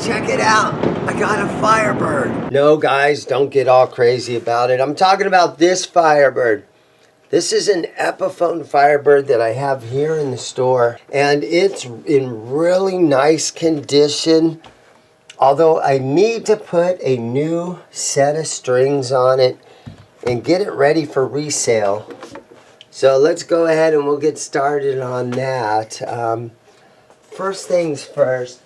guys, check it out. I got a Firebird. No, guys, don't get all crazy about it. I'm talking about this Firebird. This is an Epiphone Firebird that I have here in the store, and it's in really nice condition. Although I need to put a new set of strings on it and get it ready for resale. So let's go ahead and we'll get started on that. First things first.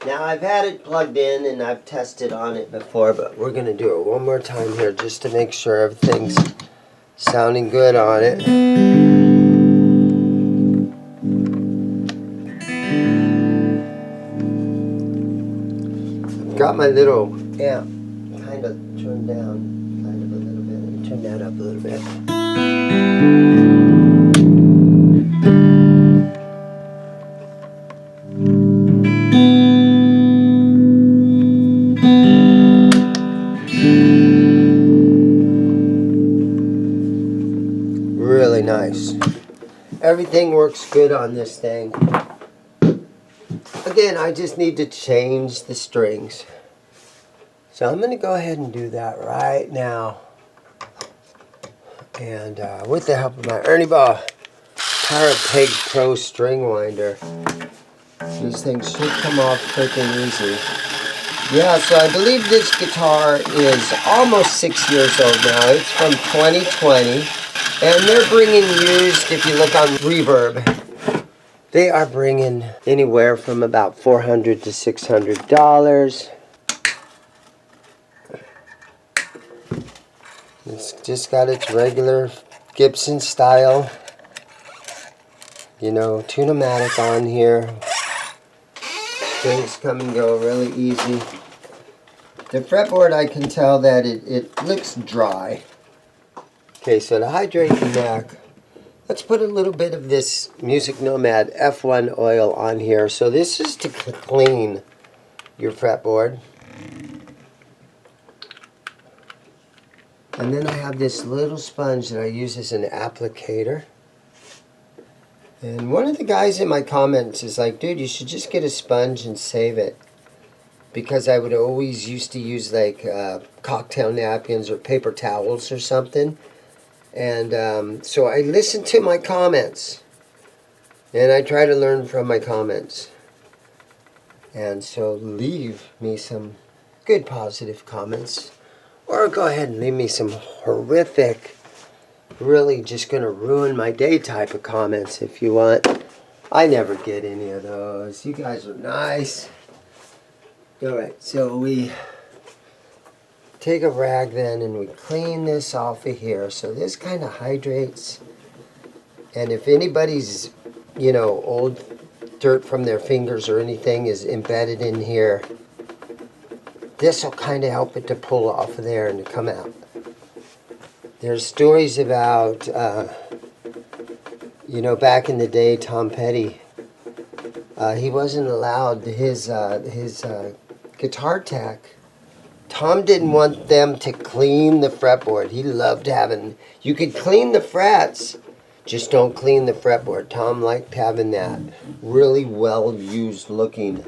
Now I've had it plugged in and I've tested on it before, but we're going to do it one more time here just to make sure everything's sounding good on it. I've got my little amp kind of turned down kind of a little bit. Let me turn that up a little bit. Really nice. Everything works good on this thing. Again, I just need to change the strings. So I'm going to go ahead and do that right now. And with the help of my Ernie Ball Parapeg Pro string winder, these things should come off quick and easy. Yeah, so I believe this guitar is almost 6 years old now. It's from 2020. And they're bringing used, if you look on Reverb, they are bringing anywhere from about $400 to $600. It's just got its regular Gibson style, you know, tune-o-matic on here. Things come and go really easy. The fretboard, I can tell that it looks dry. Okay, so to hydrate the neck, let's put a little bit of this Music Nomad F1 oil on here. So this is to clean your fretboard. And then I have this little sponge that I use as an applicator. And one of the guys in my comments is like, dude, you should just get a sponge and save it. Because I would always used to use like cocktail napkins or paper towels or something. And so I listen to my comments. And I try to learn from my comments. And so leave me some good positive comments. Or go ahead and leave me some horrific, really just going to ruin my day type of comments if you want. I never get any of those. You guys are nice. Alright, so we take a rag then and we clean this off of here. So this kind of hydrates. And if anybody's, you know, old dirt from their fingers or anything is embedded in here, this will kind of help it to pull off of there and to come out. There's stories about, you know, back in the day, Tom Petty, he wasn't allowed his guitar tech. Tom didn't want them to clean the fretboard. He loved having, you could clean the frets, just don't clean the fretboard. Tom liked having that really well used looking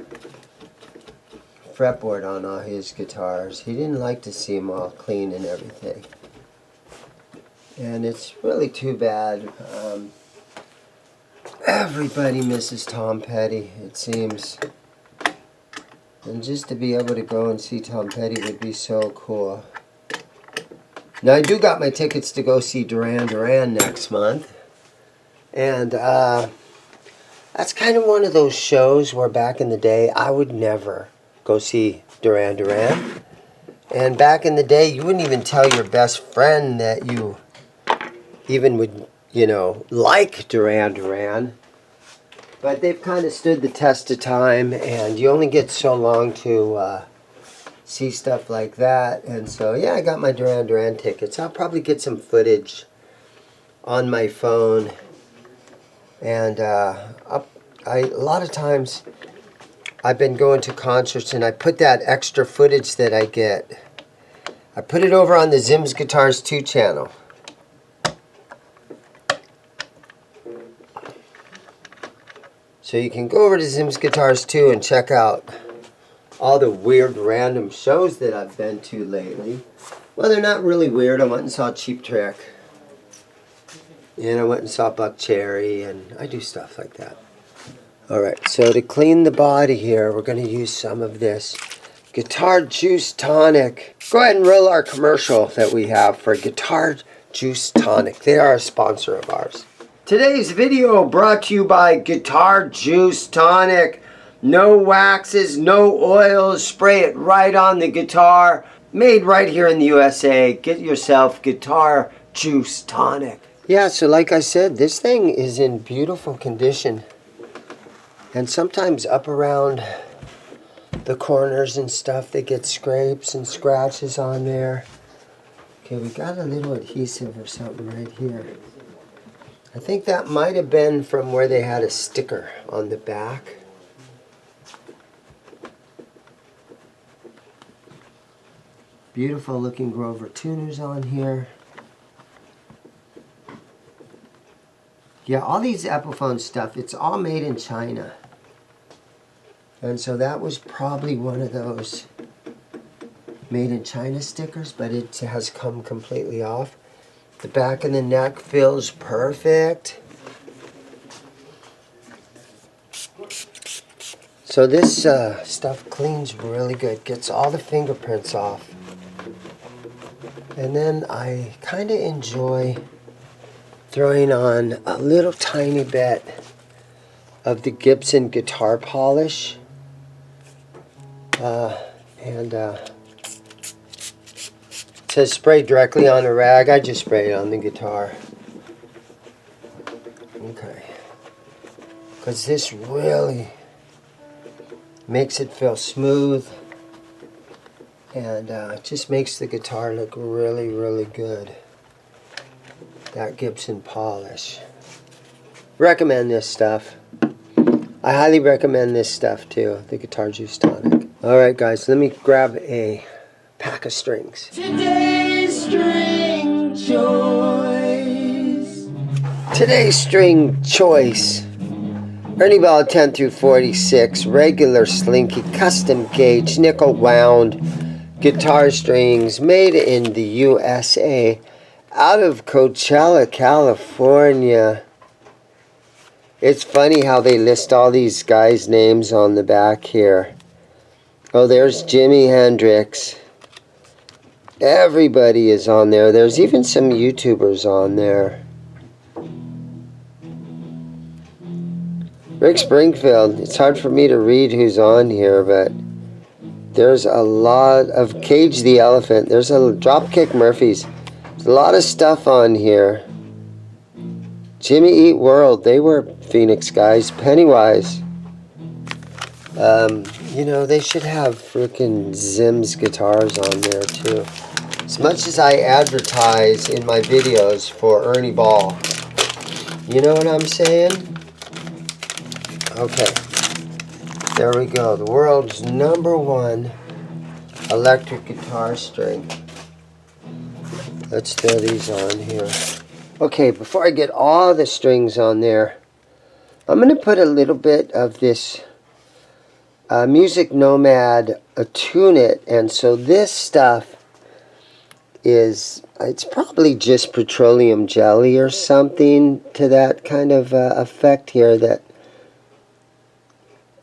fretboard on all his guitars. He didn't like to see them all clean and everything. And it's really too bad. Everybody misses Tom Petty, it seems. And just to be able to go and see Tom Petty would be so cool. Now I do got my tickets to go see Duran Duran next month. And that's kind of one of those shows where back in the day I would never go see Duran Duran. And back in the day you wouldn't even tell your best friend that you even would, you know, like Duran Duran. But they've kind of stood the test of time, and you only get so long to see stuff like that. And so, yeah, I got my Duran Duran tickets. I'll probably get some footage on my phone. And a lot of times I've been going to concerts, and I put that extra footage that I get, I put it over on the ZIMM'S Guitars 2 channel. So you can go over to ZIMM'S Guitars too and check out all the weird random shows that I've been to lately. Well, they're not really weird. I went and saw Cheap Trick. And I went and saw Buck Cherry, and I do stuff like that. Alright, so to clean the body here, we're going to use some of this Guitar Juice Tonic. Go ahead and roll our commercial that we have for Guitar Juice Tonic. They are a sponsor of ours. Today's video brought to you by Guitar Juice Tonic. No waxes, no oils, spray it right on the guitar. Made right here in the USA. Get yourself Guitar Juice Tonic. Yeah, so like I said, this thing is in beautiful condition. And sometimes up around the corners and stuff, they get scrapes and scratches on there. Okay, we got a little adhesive or something right here. I think that might have been from where they had a sticker on the back. Beautiful looking Grover tuners on here. Yeah, all these Epiphone stuff, it's all made in China. And so that was probably one of those made in China stickers, but it has come completely off. The back of the neck feels perfect. So this stuff cleans really good, gets all the fingerprints off. And then I kind of enjoy throwing on a little tiny bit of the Gibson guitar polish. It says spray directly on the rag. I just spray it on the guitar. Okay. Because this really makes it feel smooth. And it just makes the guitar look really, really good. That Gibson polish. Recommend this stuff. I highly recommend this stuff too, the Guitar Juice Tonic. Alright guys, let me grab a pack of strings. Today's string choice. Today's string choice. Ernie Ball 10 through 46, regular slinky, custom gauge, nickel wound guitar strings made in the USA. Out of Coachella, California. It's funny how they list all these guys' names on the back here. Oh, there's Jimi Hendrix. Everybody is on there. There's even some YouTubers on there. Rick Springfield. It's hard for me to read who's on here, but there's a lot of Cage the Elephant. There's a Dropkick Murphys. There's a lot of stuff on here. Jimmy Eat World, they were Phoenix guys. Pennywise. You know, they should have freaking ZIMM'S guitars on there too. As much as I advertise in my videos for Ernie Ball. You know what I'm saying? Okay. There we go. The world's #1 electric guitar string. Let's throw these on here. Okay, before I get all the strings on there, I'm going to put a little bit of this Music Nomad Attune It. And so this stuff is, it's probably just petroleum jelly or something to that kind of effect here that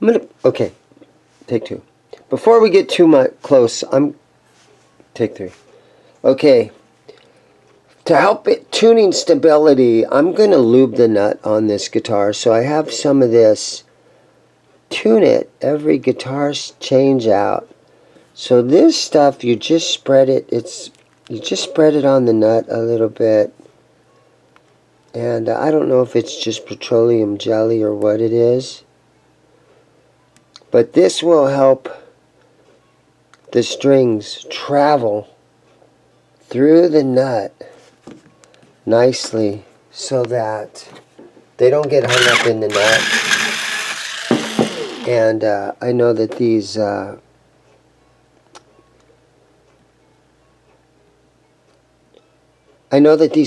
I'm going to, okay, take 2. Before we get too much close, take 3. Okay. To help it tuning stability, I'm going to lube the nut on this guitar. So I have some of this Tune It every guitar change out. So this stuff, you just spread it. You just spread it on the nut a little bit. And I don't know if it's just petroleum jelly or what it is. But this will help the strings travel through the nut nicely so that they don't get hung up in the nut. And I know that these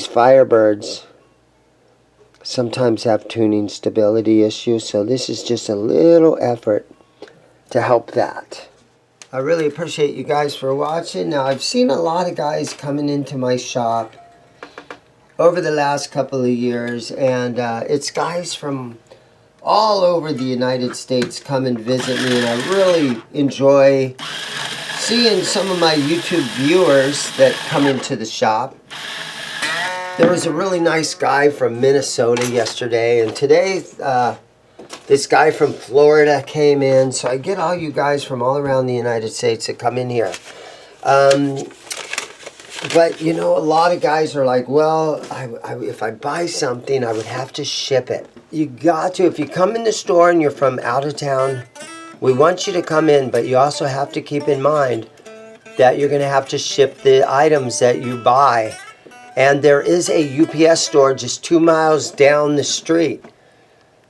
Firebirds sometimes have tuning stability issues, so this is just a little effort to help that. I really appreciate you guys for watching. Now, I've seen a lot of guys coming into my shop over the last couple of years, and it's guys from all over the United States come and visit me, and I really enjoy seeing some of my YouTube viewers that come into the shop. There was a really nice guy from Minnesota yesterday, and today this guy from Florida came in. So I get all you guys from all around the United States that come in here. But you know, a lot of guys are like, well, if I buy something, I would have to ship it. You got to. If you come in the store and you're from out of town, we want you to come in, but you also have to keep in mind that you're going to have to ship the items that you buy. And there is a UPS store just 2 miles down the street.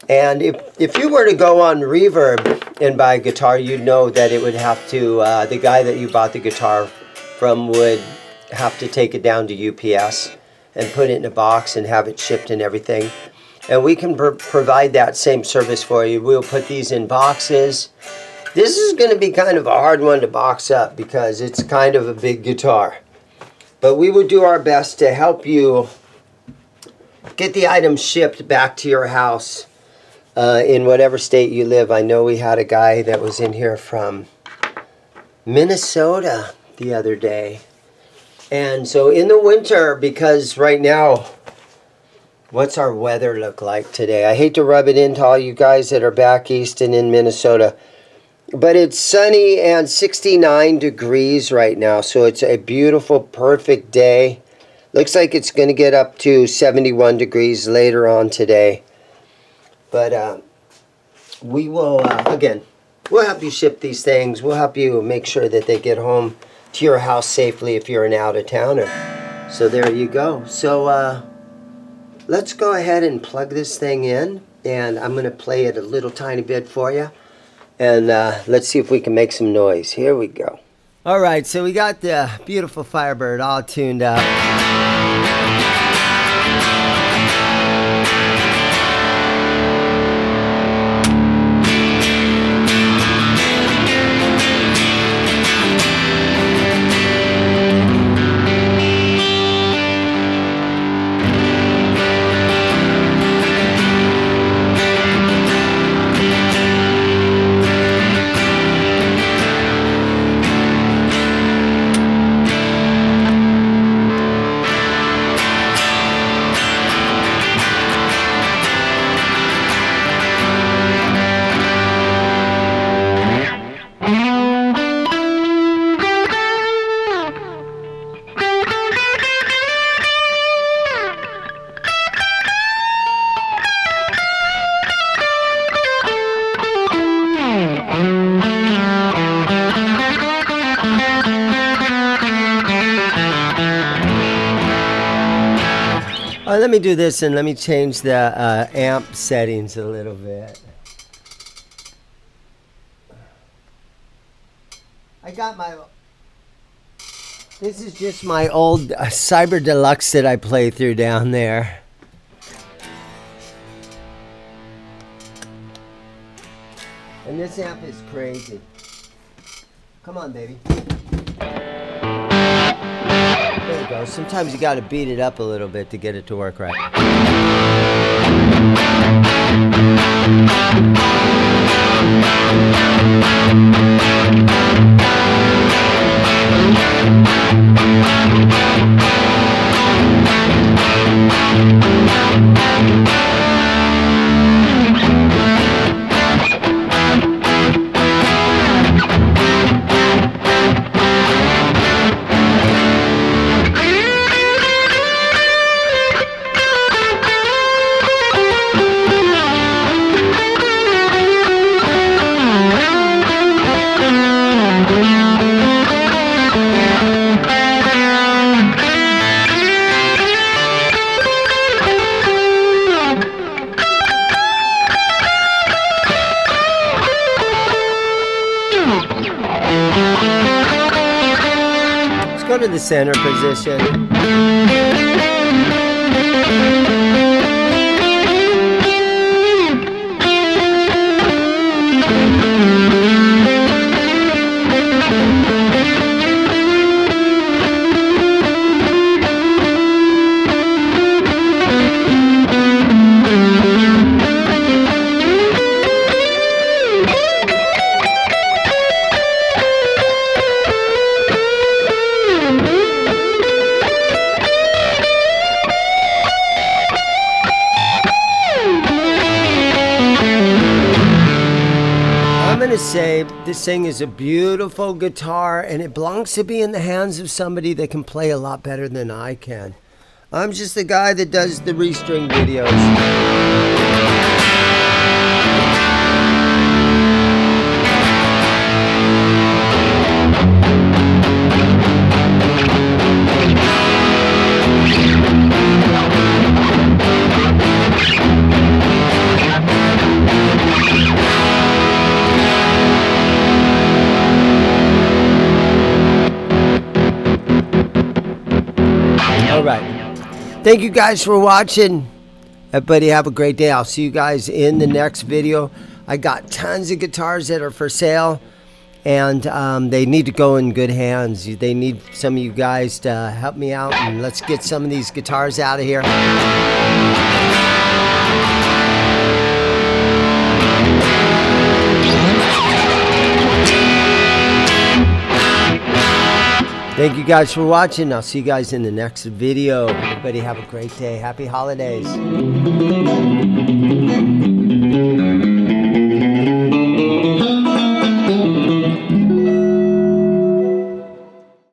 And if you were to go on Reverb and buy a guitar, you'd know that it would have to, the guy that you bought the guitar from would have to take it down to UPS and put it in a box and have it shipped and everything. And we can provide that same service for you. We'll put these in boxes. This is going to be kind of a hard one to box up because it's kind of a big guitar. But we will do our best to help you get the items shipped back to your house in whatever state you live. I know we had a guy that was in here from Minnesota the other day. And so in the winter, because right now, what's our weather look like today? I hate to rub it into all you guys that are back east and in Minnesota, but it's sunny and 69 degrees right now, so it's a beautiful, perfect day. Looks like it's going to get up to 71 degrees later on today. But we will, again, we'll help you ship these things. We'll help you make sure that they get home to your house safely if you're an out-of-towner. So there you go. So let's go ahead and plug this thing in, and I'm going to play it a little tiny bit for you. And let's see if we can make some noise. Here we go. All right, so we got the beautiful Firebird all tuned up. Let me do this and let me change the amp settings a little bit. I got my... This is just my old Cyber Deluxe that I play through down there. And this amp is crazy. Come on, baby. There you go. Sometimes you gotta beat it up a little bit to get it to work right. Go to the center position. say this thing is a beautiful guitar, and it belongs to be in the hands of somebody that can play a lot better than I can. I'm just the guy that does the restring videos. All right. Thank you guys for watching. Everybody have a great day. I'll see you guys in the next video. I got tons of guitars that are for sale, and they need to go in good hands. They need some of you guys to help me out, and let's get some of these guitars out of here. Thank you guys for watching. I'll see you guys in the next video. Everybody have a great day. Happy holidays.